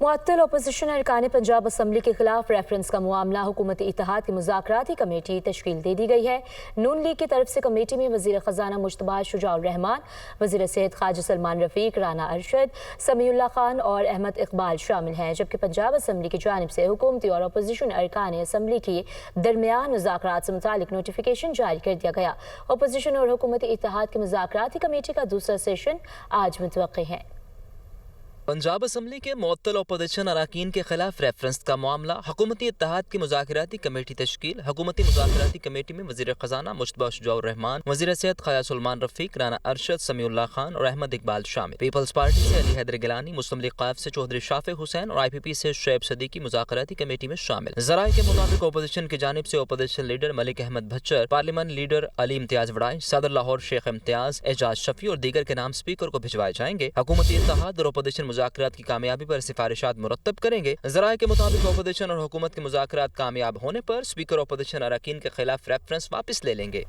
मुअत्तल अपोजिशन अरकान पंजाब असम्बली के खिलाफ रेफरेंस का मामला हुकूमती इत्तेहाद की मुज़ाकराती कमेटी तश्कील दे दी गई है। नून लीग की तरफ से कमेटी में वज़ीर ख़ज़ाना मुश्तबा शुजाउर रहमान, वज़ीर सेहत ख्वाजा सलमान रफ़ीक, राना अरशद, समीउल्लाह खान और अहमद इकबाल शामिल हैं, जबकि पंजाब असम्बली की जानिब से हुकूमती और अपोजिशन अरकान असम्बली के दरमियान मुज़ाकरात से मुतालिक नोटिफिकेशन जारी कर दिया गया। अपोजिशन और हुकूमती इत्तेहाद की मुज़ाकराती कमेटी का दूसरा सेशन आज मुतवक्किल है। पंजाब असम्बली के मुअत्तल अपोजिशन अरकान के खिलाफ रेफरेंस का मामला हुकूमती इत्तेहाद की मुज़ाकराती कमेटी तश्कील। हुकूमती मुज़ाकराती कमेटी में वज़ीर ख़ज़ाना मुश्तबा शुजाउर रहमान, वज़ीर सेहत ख्वाजा सलमान रफ़ीक, राना अरशद, समीउल्लाह खान और अहमद इकबाल शामिल। पीपल्स पार्टी से अली हैदर गिलानी, मुस्लिम लीग क़ायफ से चौधरी शाफिक हुसैन और IPP से शुएब सदीकी मुज़ाकराती कमेटी में शामिल। ज़राए के मुताबिक अपोजिशन की जानिब से opposition leader Malik Ahmad Bhachar, parliament leader Ali Imtiaz वड़ाई, सदर लाहौर शेख इम्तियाज, एजाज शफी और दीगर के नाम स्पीकर को भिजवाए जाएंगे। हुकूमती इत्तेहाद और अपोजिशन मुज़ाकरात की कामयाबी पर सिफारिशात मुरत्तब करेंगे। ज़राए के मुताबिक अपोजिशन और हुकूमत के मुज़ाकरात कामयाब होने पर स्पीकर अपोजिशन अरकान के खिलाफ रेफरेंस वापस ले लेंगे।